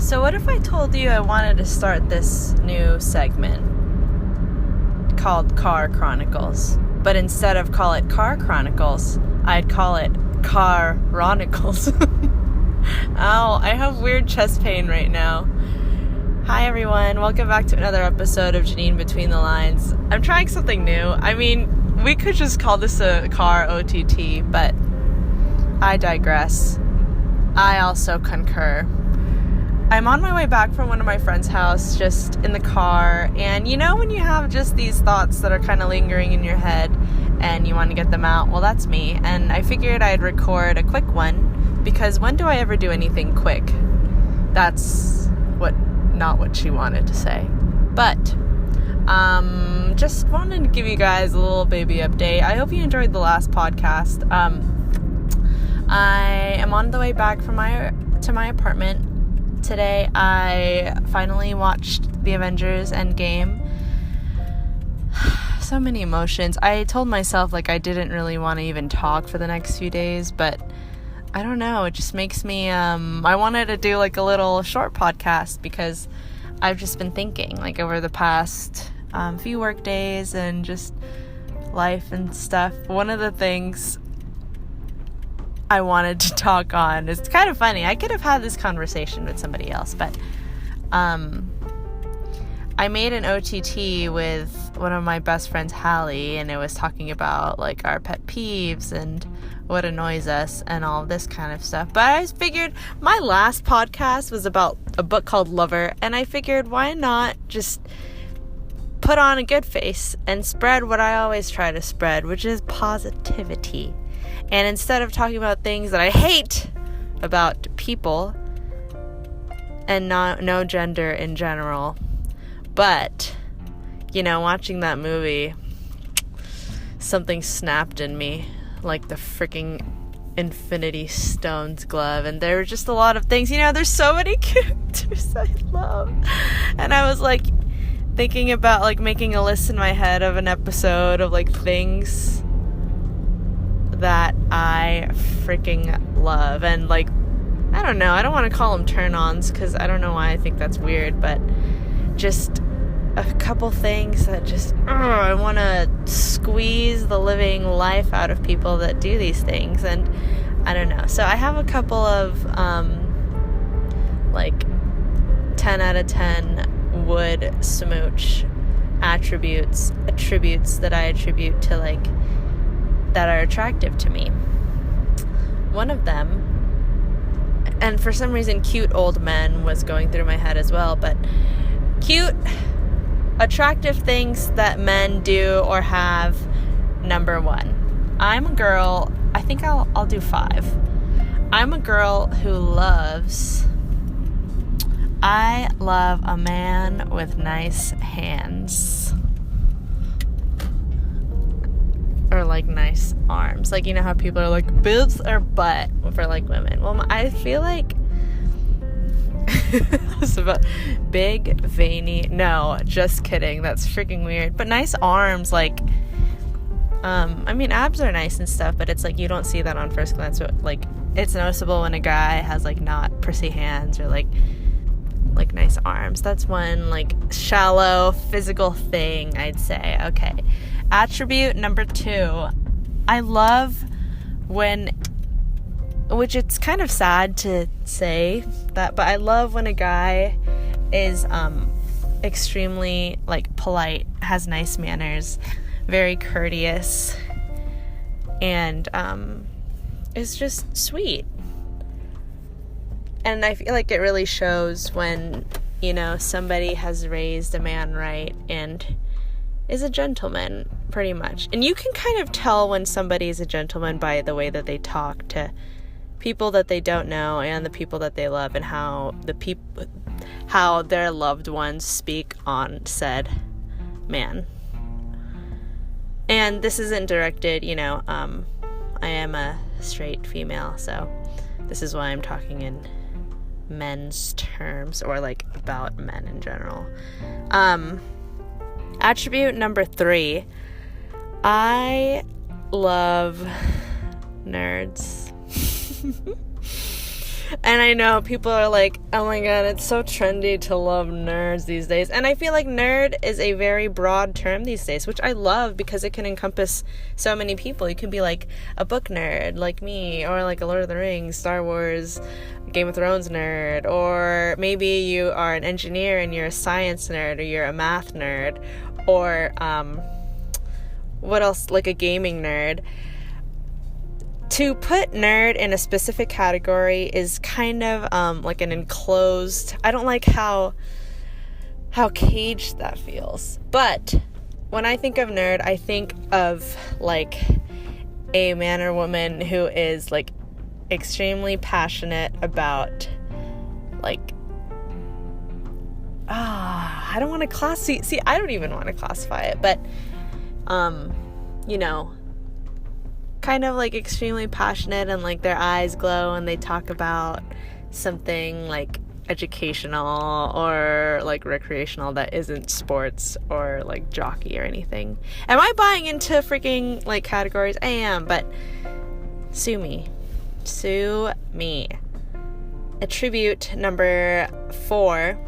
So what if I told you I wanted to start this new segment called CAR-RONICLES, but instead of call it CAR-RONICLES, I'd call it CAR-RONICLES. Ow, I have weird chest pain right now. Hi everyone, welcome back to another episode of Janine Between the Lines. I'm trying something new. I mean, we could just call this a CAR OTT, but I digress. I also concur. I'm on my way back from one of my friend's house, just in the car, and you know when you have just these thoughts that are kind of lingering in your head and you want to get them out? Well, that's me, and I figured I'd record a quick one, because when do I ever do anything quick? That's not what she wanted to say. But, just wanted to give you guys a little baby update. I hope you enjoyed the last podcast. I am on the way back to my apartment. Today, I finally watched the Avengers Endgame. So many emotions. I told myself, I didn't really want to even talk for the next few days, but I don't know. It just makes me, I wanted to do, a little short podcast because I've just been thinking, over the past few work days and just life and stuff. One of the things I wanted to talk on. It's kind of funny. I could have had this conversation with somebody else, but I made an OTT with one of my best friends, Hallie, and it was talking about our pet peeves and what annoys us and all this kind of stuff. But I figured my last podcast was about a book called Lover, and I figured why not just put on a good face and spread what I always try to spread, which is positivity. And instead of talking about things that I hate about people, and no gender in general, but, watching that movie, something snapped in me, like the freaking Infinity Stones glove, and there were just a lot of things, there's so many characters I love, and I was, thinking about, making a list in my head of an episode of, things that I freaking love. And I don't know, I don't want to call them turn-ons because I don't know why I think that's weird, but just a couple things that just I want to squeeze the living life out of people that do these things. And I don't know, so I have a couple of 10 out of 10 would smooch attributes that I attribute to that are attractive to me. One of them, and for some reason cute old men was going through my head as well, but cute, attractive things that men do or have. Number one, I'm a girl, I think I'll do 5. I'm a girl who I love a man with nice hands. Or nice arms. You know how people are boobs or butt for women. Well, I feel it's about big, veiny. No, just kidding. That's freaking weird. But nice arms, abs are nice and stuff, but it's you don't see that on first glance. But it's noticeable when a guy has not prissy hands or nice arms. That's one shallow physical thing, I'd say. Okay. Attribute number 2, I love which it's kind of sad to say that, but I love when a guy is extremely polite, has nice manners, very courteous, and is just sweet. And I feel it really shows when, somebody has raised a man right and is a gentleman, pretty much. And you can kind of tell when somebody is a gentleman by the way that they talk to people that they don't know and the people that they love, and how their loved ones speak on said man. And this isn't directed, I am a straight female, so this is why I'm talking in men's terms, or about men in general. Attribute number 3, I love nerds. And I know people are like, oh my god, it's so trendy to love nerds these days. And I feel like nerd is a very broad term these days, which I love because it can encompass so many people. You can be like a book nerd like me, or like a Lord of the Rings, Star Wars, Game of Thrones nerd, or maybe you are an engineer and you're a science nerd, or you're a math nerd, or what else, like a gaming nerd. To put nerd in a specific category is kind of like an enclosed, I don't like how caged that feels. But when I think of nerd, I think of like a man or woman who is like extremely passionate about like I don't want to see I don't even want to classify it, but you know, kind of like extremely passionate, and like their eyes glow and they talk about something like educational or like recreational that isn't sports or like jockey or anything. Am I buying into freaking like categories? I am, but sue me. Attribute number 4.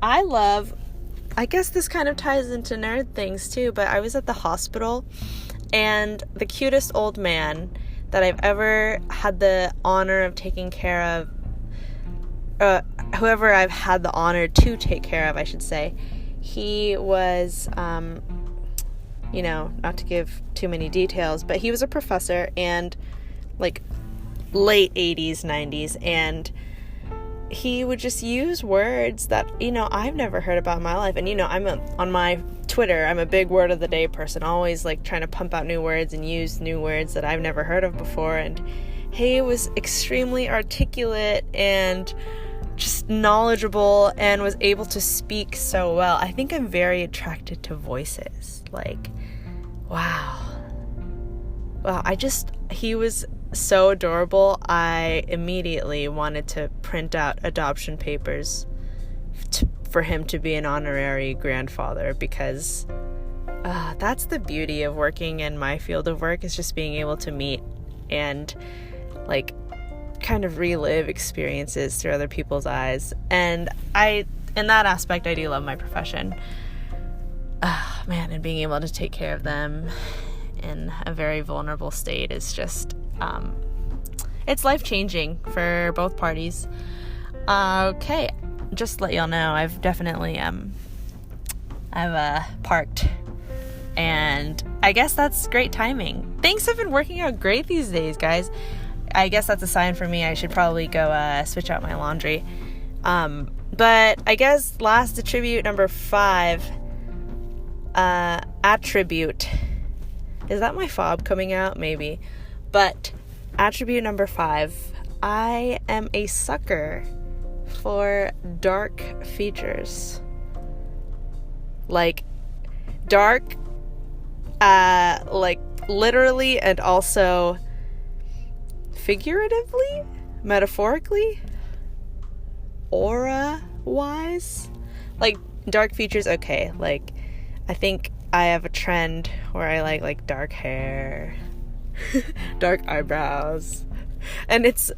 I guess this kind of ties into nerd things too, but I was at the hospital, and the cutest old man that I've ever had the honor of taking care of, whoever I've had the honor to take care of, I should say, he was, you know, not to give too many details, but he was a professor, and like late 80s, 90s, and he would just use words that, you know, I've never heard about in my life. And, you know, on my Twitter, I'm a big word of the day person, always like trying to pump out new words and use new words that I've never heard of before. And he was extremely articulate and just knowledgeable and was able to speak so well. I think I'm very attracted to voices. Like, wow, he was so adorable. I immediately wanted to print out adoption papers for him to be an honorary grandfather, because that's the beauty of working in my field of work, is just being able to meet and like kind of relive experiences through other people's eyes. And in that aspect, I do love my profession. Man, and being able to take care of them in a very vulnerable state is just it's life-changing for both parties. Okay, just to let y'all know, I've definitely I've parked, and I guess that's great timing. Things have been working out great these days, guys. I guess that's a sign for me. I should probably go switch out my laundry. But I guess last attribute, number 5, attribute. Is that my fob coming out? Maybe. But attribute number 5, I am a sucker for dark features. Like dark, like literally and also figuratively, metaphorically, aura-wise. Like dark features, okay. Like I think I have a trend where I like dark hair, dark eyebrows, and it's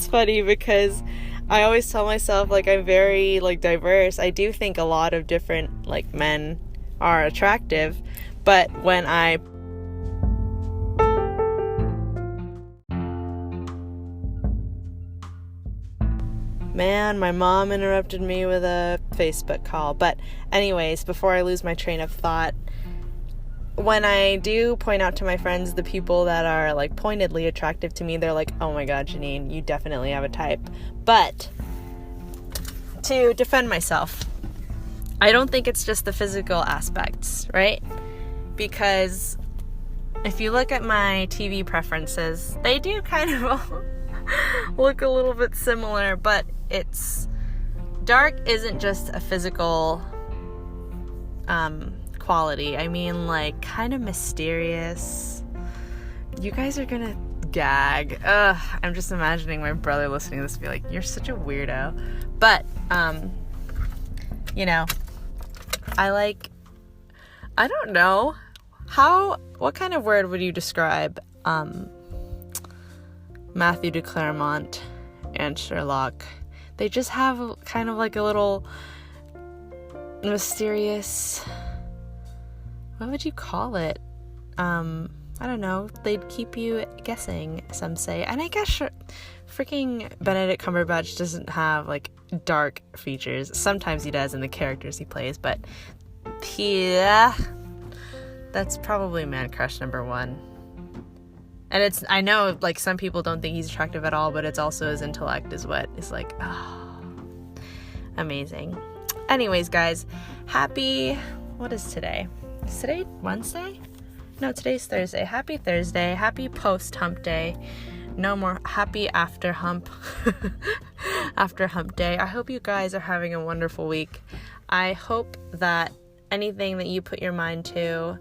funny because I always tell myself like I'm very like diverse. I do think a lot of different like men are attractive, but when Man, my mom interrupted me with a Facebook call. But anyways, before I lose my train of thought, when I do point out to my friends the people that are like pointedly attractive to me, they're like, oh my god, Janine, you definitely have a type. But to defend myself, I don't think it's just the physical aspects, right? Because if you look at my TV preferences, they do kind of look a little bit similar, but dark isn't just a physical quality. I mean, like, kind of mysterious. You guys are gonna gag. I'm just imagining my brother listening to this and be like, you're such a weirdo. But you know, I don't know what kind of word would you describe Matthew de Clermont and Sherlock. They just have kind of like a little mysterious, what would you call it? I don't know. They'd keep you guessing, some say. And I guess freaking Benedict Cumberbatch doesn't have like dark features. Sometimes he does in the characters he plays, but yeah, that's probably man crush number one. And I know like some people don't think he's attractive at all, but it's also his intellect is what is like, oh, amazing. Anyways, guys, what is today? Is today Wednesday? No, today's Thursday. Happy Thursday. Happy post-hump day. No more happy after hump. After hump day. I hope you guys are having a wonderful week. I hope that anything that you put your mind to,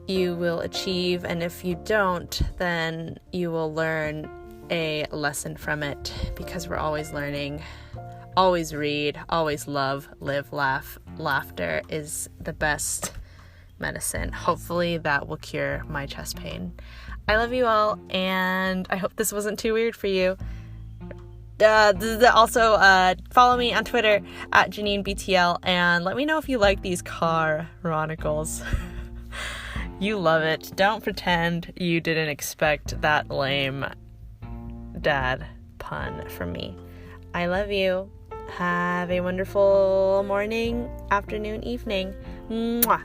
you will achieve. And if you don't, then you will learn a lesson from it, because we're always learning. Always read, always love, live, laugh. Laughter is the best medicine. Hopefully that will cure my chest pain. I love you all, and I hope this wasn't too weird for you. Also, follow me on Twitter at JanineBTL, and let me know if you like these CAR-RONICLES. You love it. Don't pretend you didn't expect that lame dad pun from me. I love you. Have a wonderful morning, afternoon, evening. Mwah.